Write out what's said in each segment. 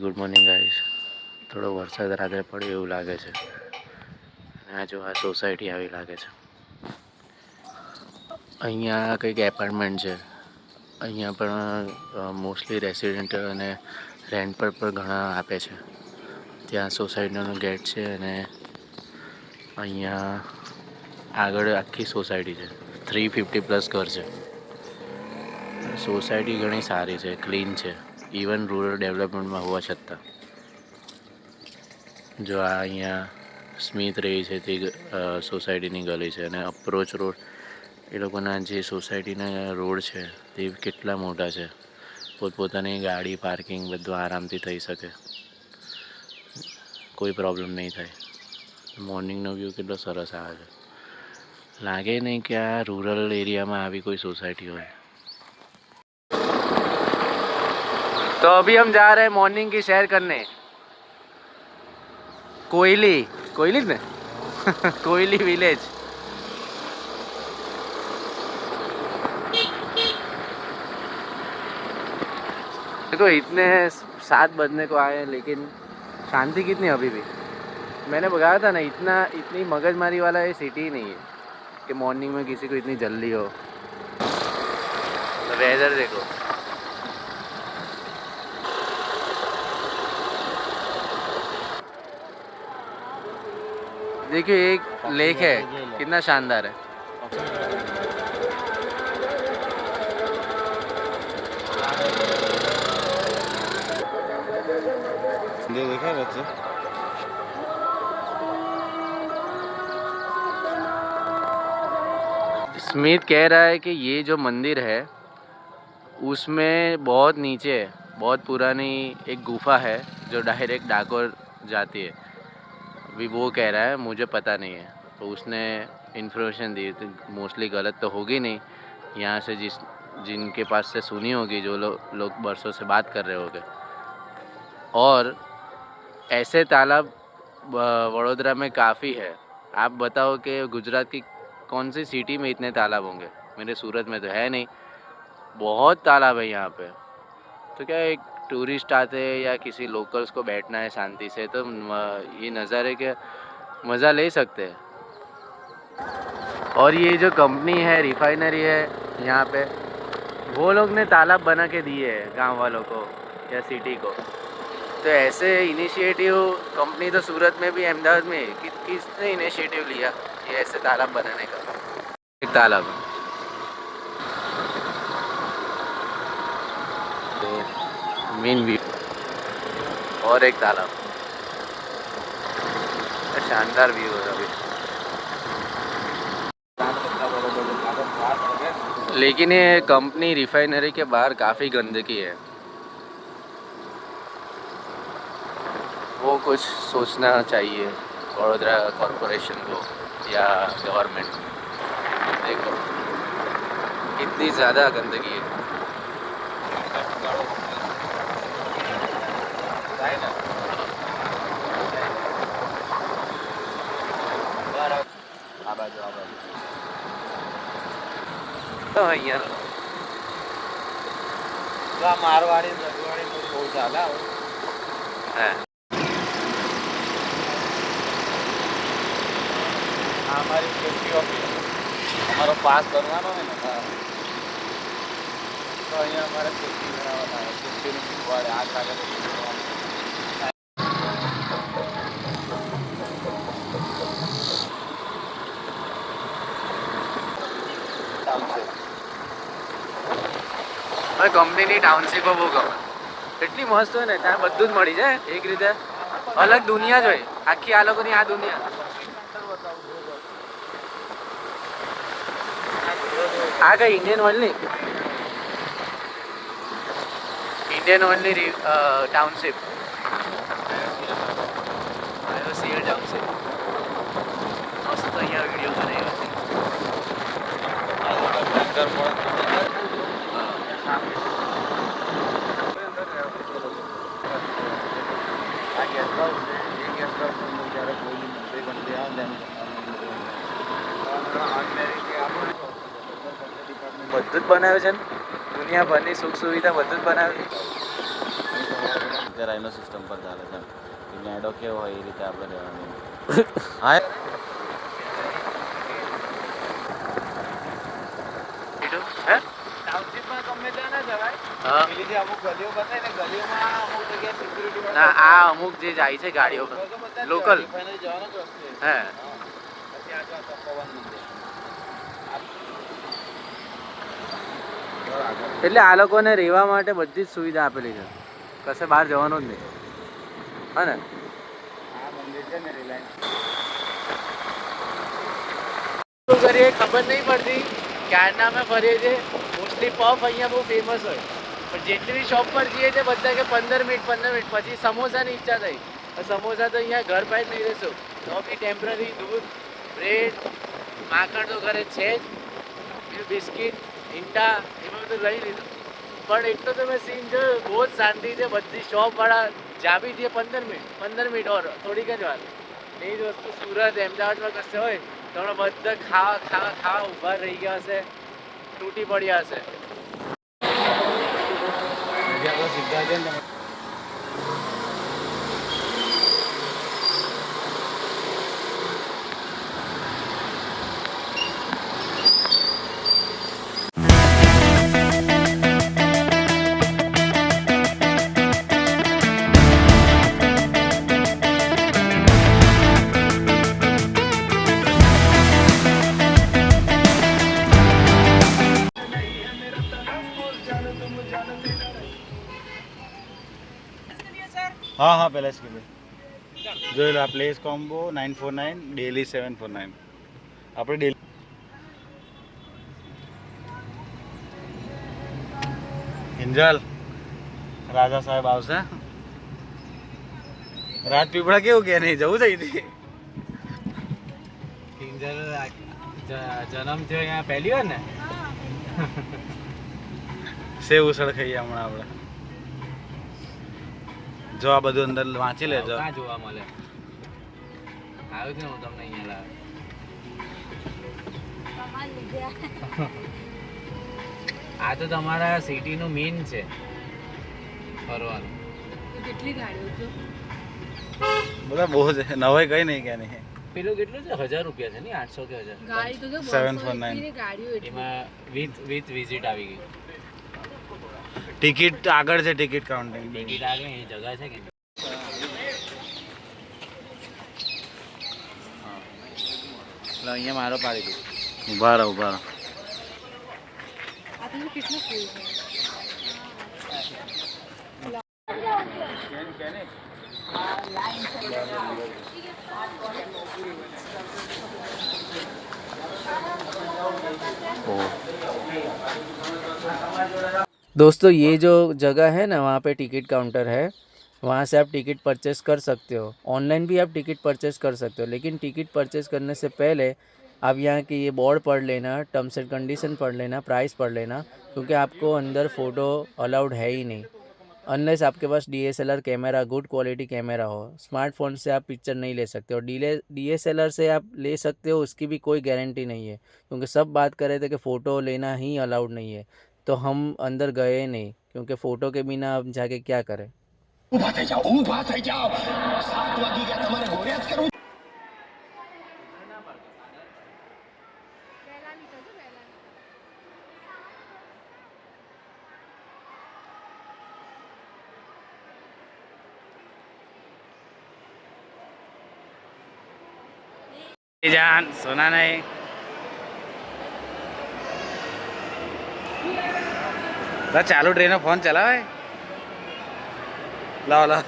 Good morning guys. થોડો વરસાદ રાત્રે પડ્યો એવું લાગે છે. આ જો આ સોસાયટી આવી લાગે છે. અહીંયા કંઈક એપાર્ટમેન્ટ છે. અહીંયા પણ મોસ્ટલી રેસિડેન્ટ અને રેન્ટ પર પણ ઘણા આપે છે. ત્યાં સોસાયટીનો ગેટ છે અને અહીંયા આગળ આખી સોસાયટી છે. 350+ ઘર છે. સોસાયટી ઘણી સારી છે, ક્લીન છે, ઇવન રૂરલ ડેવલપમેન્ટમાં હોવા છતાં. જો આ અહીંયા સ્મિત રહી છે તે સોસાયટીની ગલી છે અને અપ્રોચ રોડ એ લોકોના જે સોસાયટીના રોડ છે તે કેટલા મોટા છે. પોતપોતાની ગાડી પાર્કિંગ બધું આરામથી થઈ શકે, કોઈ પ્રોબ્લેમ નહીં થાય. મોર્નિંગનો વ્યૂ કેટલો સરસ આવે છે. લાગે નહીં કે આ રૂરલ એરિયામાં આવી કોઈ સોસાયટી હોય. तो अभी हम जा रहे हैं मॉर्निंग की सैर करने. कोयली ने कोयली विलेज. देखो इतने 7 बजने को आए हैं लेकिन शांति कितनी अभी भी. मैंने बताया था ना, इतनी मगजमारी वाला ये सिटी ही नहीं है कि मॉर्निंग में किसी को इतनी जल्दी हो. वेदर देखो. देखिए एक लेक है, कितना शानदार है. देखा बच्चे. स्मिथ कह रहा है कि ये जो मंदिर है उसमें बहुत नीचे बहुत पुरानी एक गुफा है जो डायरेक्ट डाकोर जाती है. अभी वो कह रहा है, मुझे पता नहीं है. तो उसने इन्फॉर्मेशन दी थी, मोस्टली गलत तो होगी नहीं. यहाँ से जिनके पास से सुनी होगी, जो लोग बरसों से बात कर रहे होंगे. और ऐसे तालाब वडोदरा में काफ़ी है. आप बताओ कि गुजरात की कौन सी सिटी में इतने तालाब होंगे. मेरे सूरत में तो है नहीं. बहुत तालाब है यहाँ पे. तो क्या एक टूरिस्ट आते हैं या किसी लोकल्स को बैठना है शांति से, तो ये नज़ारे के मज़ा ले सकते हैं. और ये जो कंपनी है, रिफाइनरी है यहाँ पे, वो लोग ने तालाब बना के दिए हैं गांव वालों को या सिटी को. तो ऐसे इनिशिएटिव कंपनी तो सूरत में भी, अहमदाबाद में किसने इनिशिएटिव लिया ये ऐसे तालाब बनाने का. एक तालाब है. मेन व्यू और एक तालाब. शानदार व्यू है अभी. लेकिन ये कंपनी रिफाइनरी के बाहर काफ़ी गंदगी है. वो कुछ सोचना चाहिए वडोदरा कॉरपोरेशन को या गवर्नमेंट. देखो कितनी ज़्यादा गंदगी है. તો અહીંયા મારવાડી રજવાડી બહુ ચાલે. હા, हमारी सेफ्टी ऑफिस हमारा पास बनवाना है ना, तो અહીંયા અમારે સેફ્ટી બનાવવાના है. સેફ્ટીનું શીખવાડે. આ કાગળ હવે કંપનીની ટાઉનશીપો બહુ ગમે. એટલી મસ્ત હોય ને, ત્યાં બધું જ મળી જાય. એક રીતે અલગ દુનિયા જ હોય આખી. આ લોકોની આ દુનિયા. આ કઈ ઇન્ડિયન ઓઇલની ટાઉનશીપ. સીએલ ટાઉનશીપ મસ્ત. અહીંયા વિડીયો બનાવ્યો છે. બધું જ બનાવ્યું છે ને, દુનિયાભરની સુખ સુવિધા બધું જ બનાવ્યું. અત્યારે એનો સિસ્ટમ પર ચાલે છે કે નેડો કેવો હોય એ રીતે આપણે રહેવાનું. હા ટાઉનશીપમાં ગમે ત્યાં ના જવાય. હા પેલી જે અમુક ગલીઓ બતાવે ને ગલીઓમાં અમુક જગ્યાએ સિક્યુરિટી ના આ અમુક જે જાય છે ગાડીઓ લોકલ ફાઇનલ જવાનો જ રસ્તો હે પછી આ જો પવન મંદિર એટલે આ લોકોને રહેવા માટે બધી જ સુવિધા આપેલી છે, કશે બહાર જવાનું જ નહીં. હા ને આ મંદિર છે ને રિલાયન્સ શું કરીએ ખબર નહીં પડતી. ક્યારના અમે ફરીએ છીએ. મોસ્ટલી પફ અહીંયા બહુ ફેમસ હોય, પણ જેટલી શોપ પર જઈએ છીએ બધા કે 15 મિનિટ પછી સમોસાની ઈચ્છા થઈ. સમોસા તો અહીંયા ઘર પાસે નહીં રહેશો તો બી ટેમ્પરરી દૂધ બ્રેડ માખણ તો ઘરે છે જ, બીજું બિસ્કિટ ઈંડા એમાં બધું લઈ લીધું. પણ એટલો તો મેં સીન જોયો, બહુ જ શાંતિ છે. બધી શોપવાળા જાબી છે 15 મિનિટ ઓર થોડીક જ વાર. એ જ વસ્તુ સુરત અમદાવાદમાં કશે હોય તો હમણાં બધા ખાવા ઊભા રહી ગયા હશે, તૂટી પડ્યા હશે. જે આપણે સીધા છે ને हाँ हाँ पैलेस के लिए જોઈ લો આ પ્લેસ કોમ્બો 949 ડેલી 749 આપણે ડેલી હિંજલ રાજા સાહેબ આવશે. રાજપીપળા કેવું કે નહીં જવું થઈ હતી કિંજલ જન્મ થયો અહીંયા પહેલી વાર ને. સેવ ઉસળ ખાઈએ હમણાં આપણે. જો આ બધું અંદર વાંચી લેજો. ક્યાં જોવા મળે? આવ્યું જ ને હું તમને અહીંયા લાવ્યો. આ તો તમારા સિટીનું મેઇન છે ફરવાનું. કેટલી ગાડીઓ છે? બધા બહુ છે, નવાઈ કઈ નહીં કે નહીં. પેલું કેટલું છે? 1000 રૂપિયા છે ને? 800 કે 1000? ગાડી તો જો 749 200 ગાડીઓ એટલી. એમાં વિથ વિઝિટ આવી ગઈ. ટિકિટ આગળ છે, ટિકિટ કાઉન્ટિંગ. ટિકિટ આ ગઈ, એ જગા છે કે એટલે અહીંયા મારો પાડી દીધો. ઉભા રહો ઉભા રહો. આ તો કેટલું ફૂલ છે. दोस्तों ये जो जगह है ना, वहाँ पे टिकट काउंटर है. वहाँ से आप टिकट परचेस कर सकते हो. ऑनलाइन भी आप टिकट परचेस कर सकते हो, लेकिन टिकट परचेस करने से पहले आप यहाँ की ये बोर्ड पढ़ लेना, टर्म्स एंड कंडीशन पढ़ लेना, प्राइस पढ़ लेना, क्योंकि आपको अंदर फ़ोटो अलाउड है ही नहीं अनलेस आपके पास DSLR camera, good quality camera हो. स्मार्टफोन से आप पिक्चर नहीं ले सकते हो. DSLR से आप ले सकते हो, उसकी भी कोई गारंटी नहीं है, क्योंकि सब बात कर रहे थे कि फ़ोटो लेना ही अलाउड नहीं है. तो हम अंदर गए नहीं, क्योंकि फ़ोटो के बिना अब जाके क्या करें. ઊભા થઈ જાઓ 7 વાગી ગયા તમારે ઘોડ્યા જ કરવું. જાન સોના નહીં ચાલુ ટ્રેનો ફોન ચલાવે. લાવો લાવો.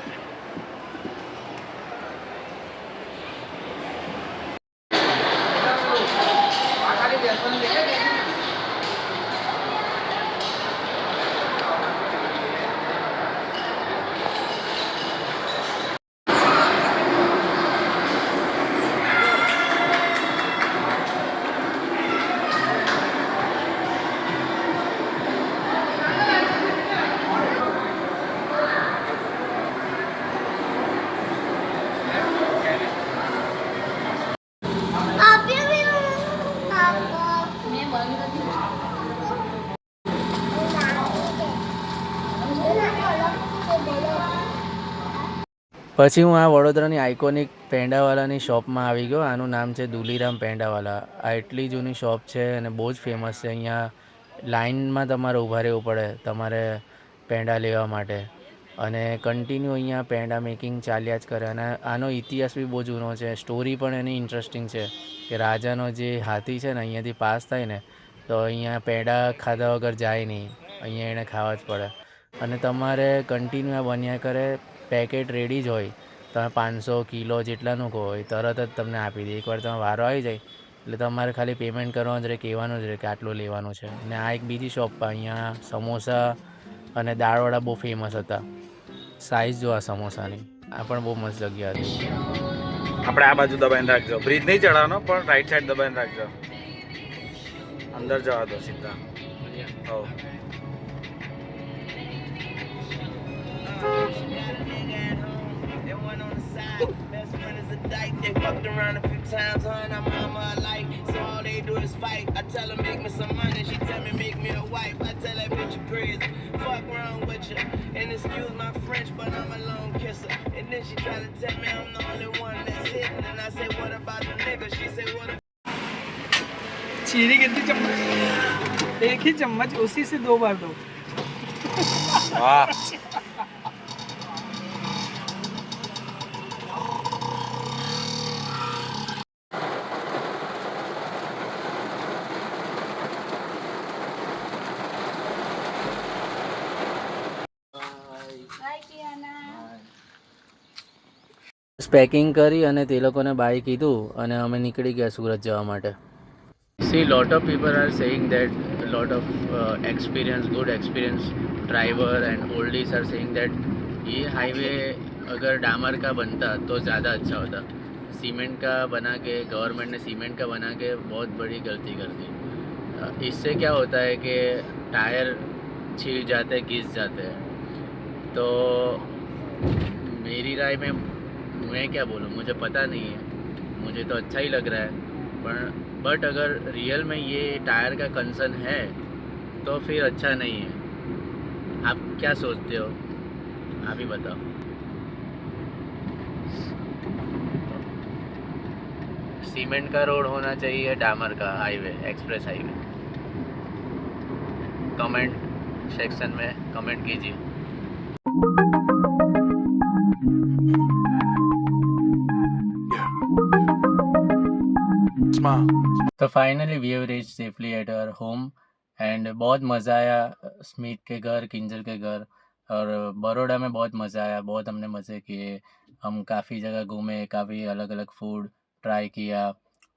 પછી હું આ વડોદરાની આઇકોનિક પેંડાવાલાની શોપમાં આવી ગયો. આનું નામ છે દુલીરામ પેંડાવાલા. આ એટલી જૂની શોપ છે અને બહુ જ ફેમસ છે. અહીંયા લાઇનમાં તમારે ઊભા રહેવું પડે તમારે પેંડા લેવા માટે, અને કન્ટિન્યુ અહીંયા પેંડા મેકિંગ ચાલ્યા જ કરે. અને આનો ઇતિહાસ બી બહુ જૂનો છે. સ્ટોરી પણ એની ઇન્ટરેસ્ટિંગ છે કે રાજાનો જે હાથી છે ને અહીંયાથી પાસ થાય ને તો અહીંયા પેંડા ખાધા વગર જાય નહીં, અહીંયા એણે ખાવા જ પડે. અને તમારે કન્ટિન્યુ આ બન્યા કરે. પેકેટ રેડી જ હોય, તમે 500 કિલો જેટલાનું કહો એ તરત જ તમને આપી દે. એકવાર તમે વારો આવી જાય એટલે તમારે ખાલી પેમેન્ટ કરવાનું જ રહે, કહેવાનું જ રહે કે આટલું લેવાનું છે. અને આ એક બીજી શોપ પર અહીંયા સમોસા અને દાળવડા બહુ ફેમસ હતા. સાઇઝ જો આ સમોસાની, આ પણ બહુ મસ્ત જગ્યા હતી. આપણે આ બાજુ દબાઈને રાખજો, બ્રિજ નહીં ચડાવવાનો પણ રાઈટ સાઈડ દબાઈને રાખજો, અંદર જવા દો સીધા. હો Best friend is a dyke. They fucked around a few times, huh? And I'm mama alike. So all they do is fight. I tell her make me some money. She tell me make me a wife. I tell that bitch you crazy. Fuck wrong with you. And excuse my French, but I'm a lone kisser. And then she try to tell me I'm the only one that's hitting. And I say what about the nigga? She say what about चीनी कितनी चम्मच? एक ही चम्मच, उसी से 2 बार दो. વાહ. Packing કરી અને તે લોકોને બાય કીધું અને અમે નીકળી ગયા સુરત જવા માટે. See, lot of people are saying that a lot of good experience driver and oldies are saying that ये हाईवे अगर डामर का बनता तो ज़्यादा अच्छा होता. सीमेंट का बना के गवर्नमेंट ने सीमेंट का बना के बहुत बड़ी गलती कर दी. इससे क्या होता है कि टायर छिल जाते हैं, घिस जाते हैं. तो मेरी राय में मैं क्या बोलूँ, मुझे पता नहीं है, मुझे तो अच्छा ही लग रहा है. बट अगर रियल में ये टायर का कंसर्न है तो फिर अच्छा नहीं है. आप क्या सोचते हो, आप ही बताओ. सीमेंट का रोड होना चाहिए, डामर का highway, express highway. Comment section में कमेंट कीजिए. तो finally we have reach safely at our home and बहुत मज़ा आया. स्मिथ के घर, किंजल के घर और बड़ौदा में बहुत मज़ा आया. बहुत हमने मज़े किए. हम काफ़ी जगह घूमे, काफ़ी अलग अलग फूड ट्राई किया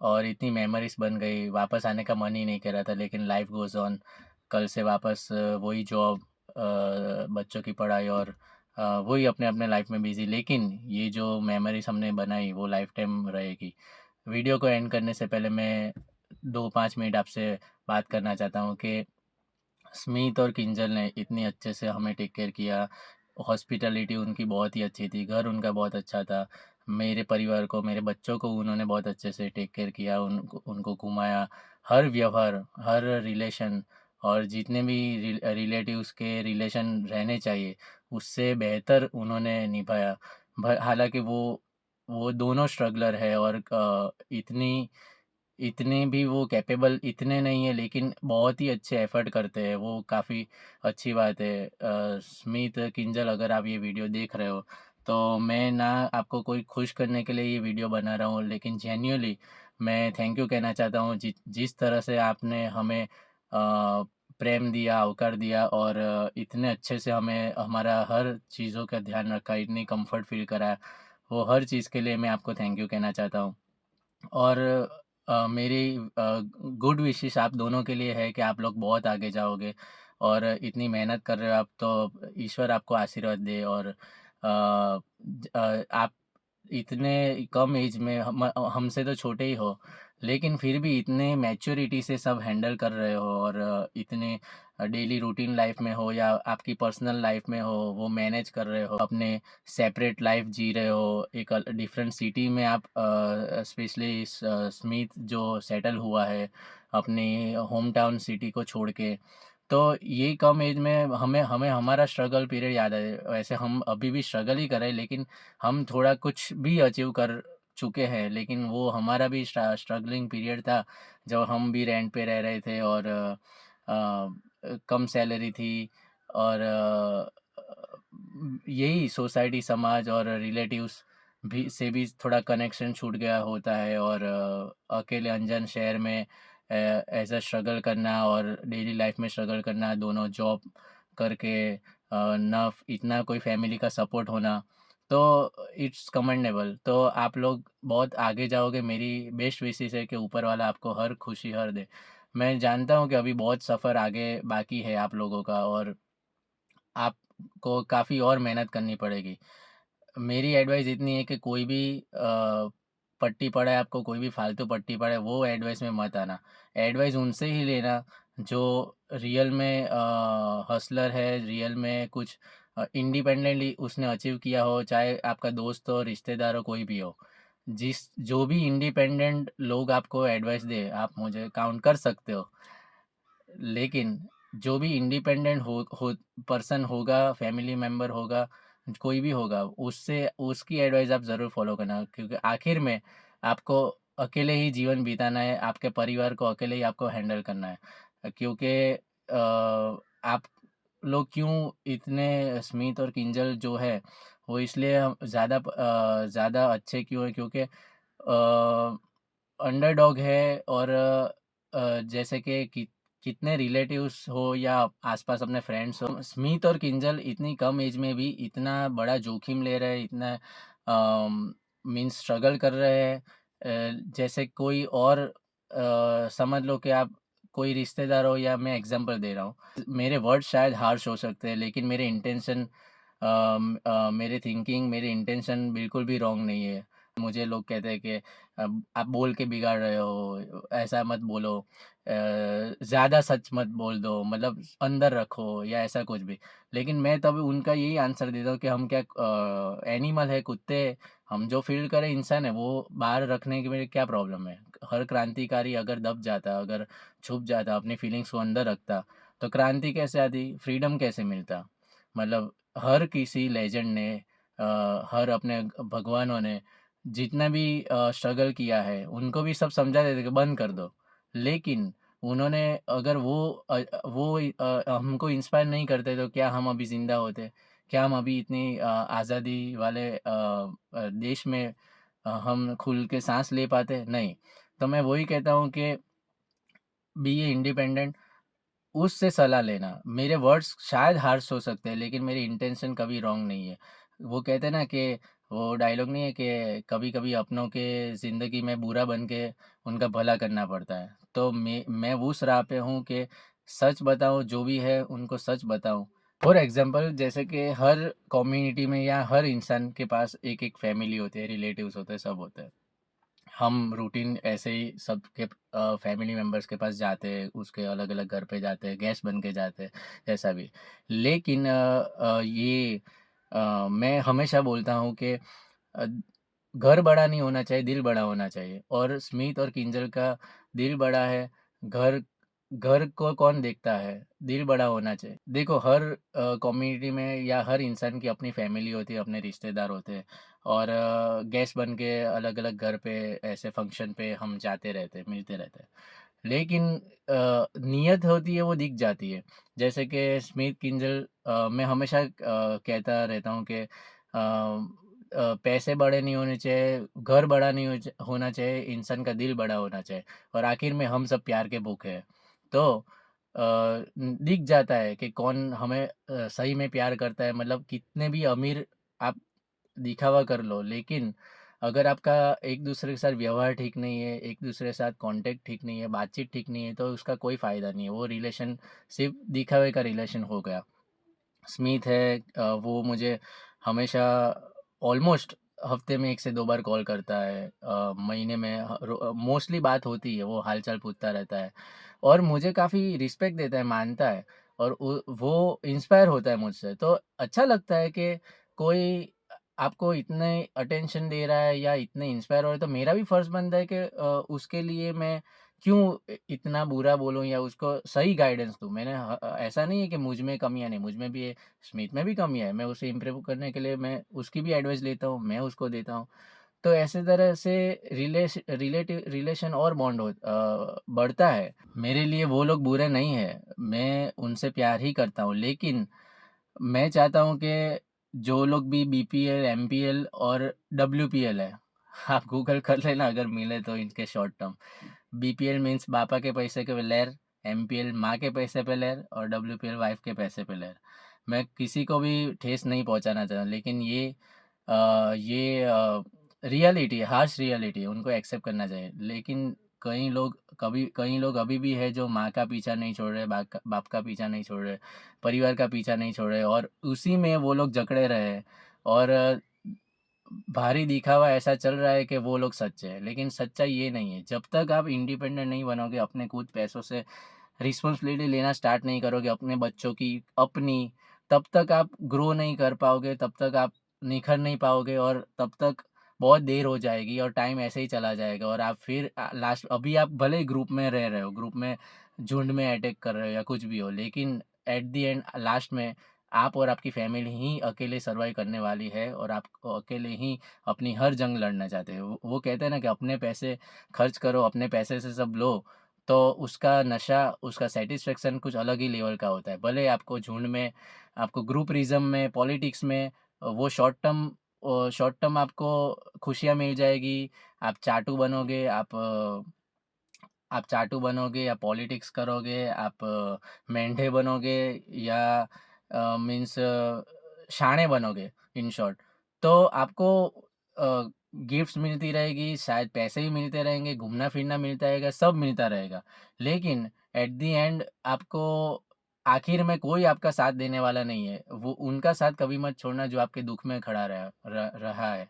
और इतनी मेमोरीज बन गई. वापस आने का मन ही नहीं कर रहा था, लेकिन लाइफ गोज़ ऑन. कल से वापस वही जॉब, बच्चों की पढ़ाई और वही अपने अपने लाइफ में बिज़ी. लेकिन ये जो मेमोरीज हमने बनाई वो लाइफ टाइम रहेगी. वीडियो को एंड करने से पहले मैं 2-5 मिनट आपसे बात करना चाहता हूँ कि स्मिथ और किंजल ने इतनी अच्छे से हमें टेक केयर किया. हॉस्पिटलिटी उनकी बहुत ही अच्छी थी, घर उनका बहुत अच्छा था. मेरे परिवार को, मेरे बच्चों को उन्होंने बहुत अच्छे से टेक केयर किया, उनको घुमाया. हर व्यवहार, हर रिलेशन और जितने भी रिलेटिव्स के रिलेशन रहने चाहिए उससे बेहतर उन्होंने निभाया. हालांकि वो दोनों स्ट्रगलर है और इतने भी वो कैपेबल इतने नहीं है, लेकिन बहुत ही अच्छे एफर्ट करते हैं वो. काफ़ी अच्छी बात है. स्मिथ, किंजल, अगर आप ये वीडियो देख रहे हो तो मैं ना आपको कोई खुश करने के लिए ये वीडियो बना रहा हूँ, लेकिन जेन्युइनली मैं थैंक यू कहना चाहता हूँ. जिस तरह से आपने हमें प्रेम दिया, अवकार दिया और इतने अच्छे से हमें हमारा हर चीज़ों का ध्यान रखा, इतनी कंफर्ट फील कराया, वो हर चीज़ के लिए मैं आपको थैंक यू कहना चाहता हूँ. और मेरी गुड विशेस आप दोनों के लिए है कि आप लोग बहुत आगे जाओगे और इतनी मेहनत कर रहे हो आप, तो ईश्वर आपको आशीर्वाद दे. और आप इतने कम एज में हमसे तो छोटे ही हो, लेकिन फिर भी इतने मैच्योरिटी से सब हैंडल कर रहे हो और इतने डेली रूटीन लाइफ में हो या आपकी पर्सनल लाइफ में हो, वो मैनेज कर रहे हो. अपने सेपरेट लाइफ जी रहे हो. एक डिफरेंट सिटी में आप, स्पेशली स्मिथ जो सेटल हुआ है अपनी होम टाउन सिटी को छोड़ के, तो ये कम एज में हमें हमें हमारा स्ट्रगल पीरियड याद है। वैसे हम अभी भी स्ट्रगल ही कर रहे हैं, लेकिन हम थोड़ा कुछ भी अचीव कर चुके हैं। लेकिन वो हमारा भी स्ट्रगलिंग पीरियड था, जब हम भी रेंट पे रह रहे थे और कम सैलरी थी। और यही सोसाइटी, समाज और रिलेटिव्स भी से भी थोड़ा कनेक्शन छूट गया होता है। और अकेले अनजान शहर में ऐसा स्ट्रगल करना और डेली लाइफ में स्ट्रगल करना, दोनों जॉब करके, ना इतना कोई फैमिली का सपोर्ट होना, तो इट्स कमेंडेबल। तो आप लोग बहुत आगे जाओगे, मेरी बेस्ट विशेस है कि ऊपर वाला आपको हर खुशी हर दे। मैं जानता हूँ कि अभी बहुत सफ़र आगे बाकी है आप लोगों का, और आपको काफ़ी और मेहनत करनी पड़ेगी। मेरी एडवाइस इतनी है कि कोई भी पट्टी पड़ाए, आपको कोई भी फालतू पट्टी पड़ाए, वो एडवाइस में मत आना। एडवाइस उनसे ही लेना जो रियल में हसलर है, रियल में कुछ इंडिपेंडेंटली उसने अचीव किया हो, चाहे आपका दोस्त हो, रिश्तेदार हो, कोई भी हो। जो भी इंडिपेंडेंट लोग आपको एडवाइस दे, आप मुझे काउंट कर सकते हो। लेकिन जो भी इंडिपेंडेंट हो पर्सन होगा, फैमिली मेंबर होगा, कोई भी होगा, उससे उसकी एडवाइस आप ज़रूर फॉलो करना, क्योंकि आखिर में आपको अकेले ही जीवन बिताना है, आपके परिवार को अकेले ही आपको हैंडल करना है। क्योंकि आप लोग क्यों इतने स्मिथ और किंजल जो है, वो इसलिए ज़्यादा अच्छे क्यों है, क्योंकि अंडरडॉग है। और जैसे कि कितने रिलेटिव्स हो या आसपास अपने फ्रेंड्स हो, स्मिथ और किंजल इतनी कम एज में भी इतना बड़ा जोखिम ले रहे हैं, इतना मीन्स स्ट्रगल कर रहे हैं। जैसे कोई और समझ लो कि आप कोई रिश्तेदार हो, या मैं एग्जांपल दे रहा हूँ। मेरे वर्ड शायद हार्श हो सकते हैं, लेकिन मेरे इंटेंशन, मेरे थिंकिंग, मेरे इंटेंशन बिल्कुल भी रॉन्ग नहीं है। मुझे लोग कहते हैं कि आप बोल के बिगाड़ रहे हो, ऐसा मत बोलो, ज़्यादा सच मत बोल दो, मतलब अंदर रखो या ऐसा कुछ भी। लेकिन मैं तब उनका यही आंसर देता हूँ कि हम क्या एनिमल है, कुत्ते हैं? हम जो फील करें इंसान है, वो बाहर रखने के में क्या प्रॉब्लम है? हर क्रांतिकारी अगर दब जाता, अगर छुप जाता, अपनी फीलिंग्स को अंदर रखता, तो क्रांति कैसे आती, फ्रीडम कैसे मिलता? मतलब हर किसी लेजेंड ने, हर अपने भगवानों ने जितना भी स्ट्रगल किया है, उनको भी सब समझा देते कि बंद कर दो। लेकिन उन्होंने, अगर वो हमको इंस्पायर नहीं करते, तो क्या हम अभी ज़िंदा होते? क्या हम अभी इतनी आज़ादी वाले देश में हम खुल के साँस ले पाते? नहीं। तो मैं वही कहता हूँ कि बी ए इंडिपेंडेंट, उससे सलाह लेना। मेरे वर्ड्स शायद हार्श हो सकते हैं, लेकिन मेरी इंटेंशन कभी रॉन्ग नहीं है। वो कहते हैं ना कि वो डायलॉग नहीं है कि कभी-कभी अपनों के ज़िंदगी में बुरा बन के उनका भला करना पड़ता है। तो मैं उस राह पे हूँ कि सच बताऊँ, जो भी है उनको सच बताऊँ। फॉर एग्ज़ाम्पल, जैसे कि हर कम्युनिटी में या हर इंसान के पास एक-एक फैमिली होती है, रिलेटिव्स होते हैं, सब होते हैं। हम रूटीन ऐसे ही सबके फैमिली मेंबर्स के पास जाते हैं, उसके अलग-अलग घर पे जाते हैं, गेस्ट बन के जाते हैं, जैसा भी। लेकिन मैं हमेशा बोलता हूँ कि अ, घर बड़ा नहीं होना चाहिए, दिल बड़ा होना चाहिए। और स्मिथ और किंजल का दिल बड़ा है। घर घर को कौन देखता है? दिल बड़ा होना चाहिए। देखो, हर कम्युनिटी में या हर इंसान की अपनी फैमिली होती है, अपने रिश्तेदार होते हैं। और गेस्ट बन के अलग-अलग घर पे, ऐसे फंक्शन पे हम जाते रहते हैं, मिलते रहते हैं। लेकिन नीयत होती है वो दिख जाती है। जैसे कि स्मिथ किंजल, मैं हमेशा कहता रहता हूँ कि पैसे बड़े नहीं होने चाहिए, घर बड़ा नहीं होना चाहिए, इंसान का दिल बड़ा होना चाहिए। और आखिर में हम सब प्यार के भूखे हैं। तो दिख जाता है कि कौन हमें सही में प्यार करता है। मतलब कितने भी अमीर आप दिखावा कर लो, लेकिन अगर आपका एक दूसरे के साथ व्यवहार ठीक नहीं है, एक दूसरे के साथ कांटेक्ट ठीक नहीं है, बातचीत ठीक नहीं है, तो उसका कोई फ़ायदा नहीं है। वो रिलेशन सिर्फ दिखावे का रिलेशन हो गया। स्मिथ है, वो मुझे हमेशा ऑलमोस्ट हफ्ते में 1 से 2 बार कॉल करता है। महीने में मोस्टली बात होती है, वो हाल-चाल पूछता रहता है और मुझे काफ़ी रिस्पेक्ट देता है, मानता है। और वो इंस्पायर होता है मुझसे। तो अच्छा लगता है कि कोई आपको इतने अटेंशन दे रहा है या इतने इंस्पायर हो रहा है, तो मेरा भी फ़र्ज़ बनता है कि उसके लिए मैं क्यों इतना बुरा बोलूँ या उसको सही गाइडेंस दूँ? ऐसा नहीं है कि मुझ में कमियाँ नहीं, मुझ में भी है, स्मिथ में भी कमियाँ है, मैं उसे इम्प्रूव करने के लिए मैं उसकी भी एडवाइस लेता हूँ, मैं उसको देता हूँ। तो ऐसे तरह से रिलेशन और बढ़ता है। मेरे लिए वो लोग बुरे नहीं हैं, मैं उनसे प्यार ही करता हूँ, लेकिन मैं चाहता हूँ कि जो लोग भी बीपीएल, एमपीएल और डब्ल्यूपीएल है, आप गूगल कर लेना अगर मिले तो इनके शॉर्ट टर्म। बीपीएल मीन्स पापा के पैसे के लहर, एमपीएल माँ के पैसे पे लहर और डब्ल्यूपीएल वाइफ के पैसे पे लहर। मैं किसी को भी ठेस नहीं पहुंचाना चाहता, लेकिन ये रियलिटी है, हार्श रियलिटी है, उनको एक्सेप्ट करना चाहिए। लेकिन कई लोग अभी भी है जो माँ का पीछा नहीं छोड़ रहे, बाप का पीछा नहीं छोड़ रहे, परिवार का पीछा नहीं छोड़ रहे, और उसी में वो लोग जकड़े रहे हैं। और भारी दिखावा ऐसा चल रहा है कि वो लोग सच्चे हैं, लेकिन सच्चाई ये नहीं है। जब तक आप इंडिपेंडेंट नहीं बनोगे, अपने खुद पैसों से रिस्पॉन्सिबिलिटी लेना स्टार्ट नहीं करोगे अपने बच्चों की, अपनी, तब तक आप ग्रो नहीं कर पाओगे, तब तक आप निखर नहीं पाओगे, और तब तक बहुत देर हो जाएगी और टाइम ऐसे ही चला जाएगा। और आप फिर लास्ट, अभी आप भले ही ग्रुप में रह रहे हो, ग्रुप में झुंड में अटैक कर रहे हो या कुछ भी हो, लेकिन एट द एंड लास्ट में आप और आपकी फैमिली ही अकेले सर्वाइव करने वाली है, और आप अकेले ही अपनी हर जंग लड़ना चाहते हो। वो कहते हैं ना कि अपने पैसे खर्च करो, अपने पैसे से सब लो, तो उसका नशा, उसका सेटिस्फेक्शन कुछ अलग ही लेवल का होता है। भले आपको झुंड में, आपको ग्रुपरिज्म में, पॉलिटिक्स में वो शॉर्ट टर्म आपको खुशियाँ मिल जाएगी। आप चाटू बनोगे, आप चाटू बनोगे या पॉलिटिक्स करोगे, आप मेंढे बनोगे या मीन्स शाणे बनोगे, इन शॉर्ट, तो आपको गिफ्ट्स मिलती रहेगी, शायद पैसे भी मिलते रहेंगे, घूमना फिरना मिलता रहेगा, सब मिलता रहेगा। लेकिन एट द एंड आपको आखिर में कोई आपका साथ देने वाला नहीं है। वो उनका साथ कभी मत छोड़ना जो आपके दुख में खड़ा रहा है।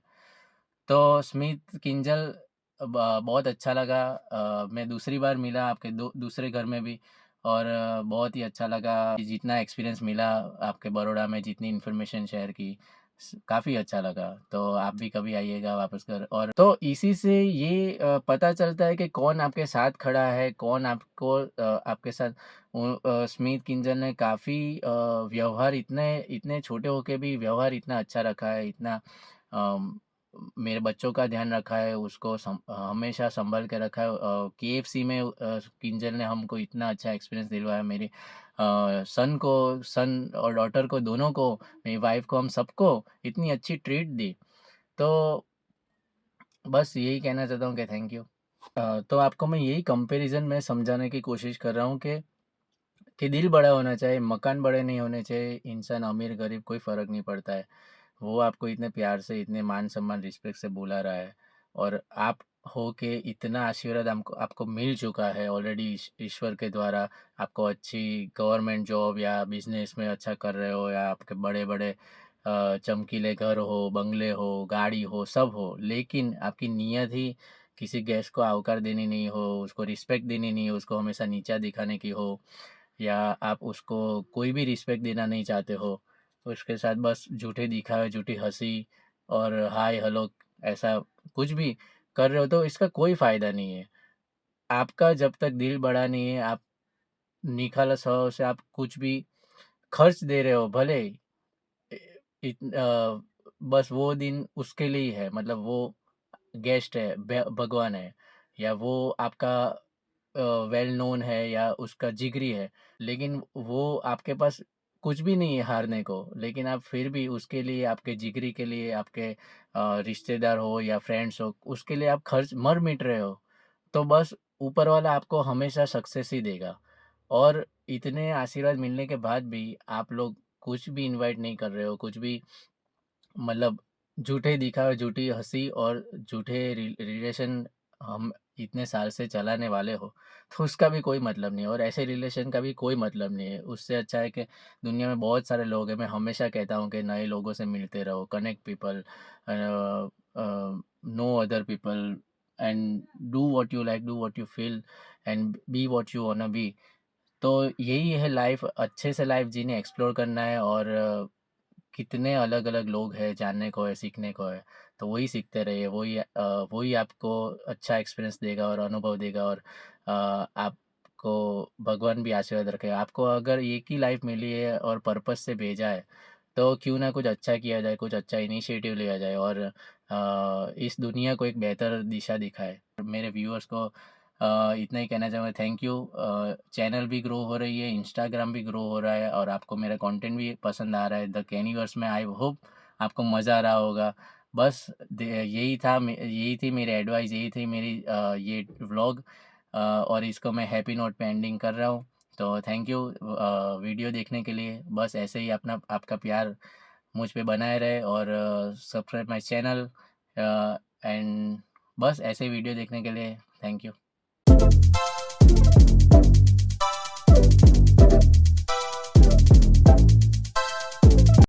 तो स्मिथ किंजल बहुत अच्छा लगा। मैं दूसरी बार मिला आपके दूसरे घर में भी, और बहुत ही अच्छा लगा। जितना एक्सपीरियंस मिला आपके बड़ौदा में, जितनी इन्फॉर्मेशन शेयर की, काफ़ी अच्छा लगा। तो आप भी कभी आइएगा वापस घर। और तो इसी से ये पता चलता है कि कौन आपके साथ खड़ा है, कौन आपके साथ। स्मिथ किंजल ने काफ़ी व्यवहार, इतने इतने छोटे होके भी व्यवहार इतना अच्छा रखा है, इतना अम, मेरे बच्चों का ध्यान रखा है, उसको हमेशा संभाल के रखा है। केएफसी में किंजल ने हमको इतना अच्छा एक्सपीरियंस दिलवाया। मेरे सन और डॉटर को, दोनों को, मेरी वाइफ को, हम सबको इतनी अच्छी ट्रीट दी। तो बस यही कहना चाहता हूँ कि थैंक यू। तो आपको मैं यही कंपैरिजन में समझाने की कोशिश कर रहा हूँ कि दिल बड़ा होना चाहिए, मकान बड़े नहीं होने चाहिए। इंसान अमीर गरीब कोई फ़र्क नहीं पड़ता है। वो आपको इतने प्यार से, इतने मान सम्मान रिस्पेक्ट से बुला रहा है, और आप हो के इतना आशीर्वाद आपको आपको मिल चुका है ऑलरेडी ईश्वर के द्वारा। आपको अच्छी गवर्नमेंट जॉब या बिजनेस में अच्छा कर रहे हो, या आपके बड़े बड़े चमकीले घर हो, बंगले हो, गाड़ी हो, सब हो, लेकिन आपकी नीयत ही किसी गेस्ट को आवकार देनी नहीं हो, उसको रिस्पेक्ट देनी नहीं हो, उसको हमेशा नीचा दिखाने की हो, या आप उसको कोई भी रिस्पेक्ट देना नहीं चाहते हो, उसके साथ बस झूठे दिखावे, झूठी हंसी और हाय हेलो, ऐसा कुछ भी कर रहे हो, तो इसका कोई फ़ायदा नहीं है। आपका जब तक दिल बड़ा नहीं है, आप निखालस हो से आप कुछ भी खर्च दे रहे हो, भले बस वो दिन उसके लिए ही है, मतलब वो गेस्ट है, भगवान है, या वो आपका वेल नोन है या उसका जिगरी है, लेकिन वो आपके पास कुछ भी नहीं है हारने को, लेकिन आप फिर भी उसके लिए, आपके जिगरी के लिए, आपके रिश्तेदार हो या फ्रेंड्स हो, उसके लिए आप खर्च मर मिट रहे हो, तो बस ऊपर वाला आपको हमेशा सक्सेस ही देगा। और इतने आशीर्वाद मिलने के बाद भी आप लोग कुछ भी इनवाइट नहीं कर रहे हो, कुछ भी, मतलब झूठे दिखावे, झूठी हँसी और झूठे रिलेशन हम इतने साल से चलाने वाले हो, तो उसका भी कोई मतलब नहीं है, और ऐसे रिलेशन का भी कोई मतलब नहीं है। उससे अच्छा है कि दुनिया में बहुत सारे लोग हैं, मैं हमेशा कहता हूँ कि नए लोगों से मिलते रहो, connect people, know other people, and do what you like, do what you feel, and be what you wanna be. तो यही है लाइफ, अच्छे से लाइफ जीनी, एक्सप्लोर करना है, और कितने अलग अलग लोग हैं, जानने को है, सीखने को है। तो वही सीखते रहिए, वही आपको अच्छा एक्सपीरियंस देगा और अनुभव देगा, और आपको भगवान भी आशीर्वाद रखे। आपको अगर एक ही लाइफ मिली है और पर्पस से भेजा है, तो क्यों ना कुछ अच्छा किया जाए, कुछ अच्छा इनिशिएटिव लिया जाए, और इस दुनिया को एक बेहतर दिशा दिखाए। मेरे व्यूअर्स को इतना ही कहना चाहूँगा, थैंक यू। चैनल भी ग्रो हो रही है, इंस्टाग्राम भी ग्रो हो रहा है, और आपको मेरा कंटेंट भी पसंद आ रहा है द कैनीवर्स में। आई होप आपको मज़ा आ रहा होगा। बस यही थी मेरी एडवाइस, यही थी मेरी ये व्लॉग, और इसको मैं हैप्पी नोट पे एंडिंग कर रहा हूँ। तो थैंक यू वीडियो देखने के लिए। बस ऐसे ही आपका प्यार मुझ पे बनाए रहे, और सब्सक्राइब माई चैनल, एंड बस ऐसे वीडियो देखने के लिए थैंक यू।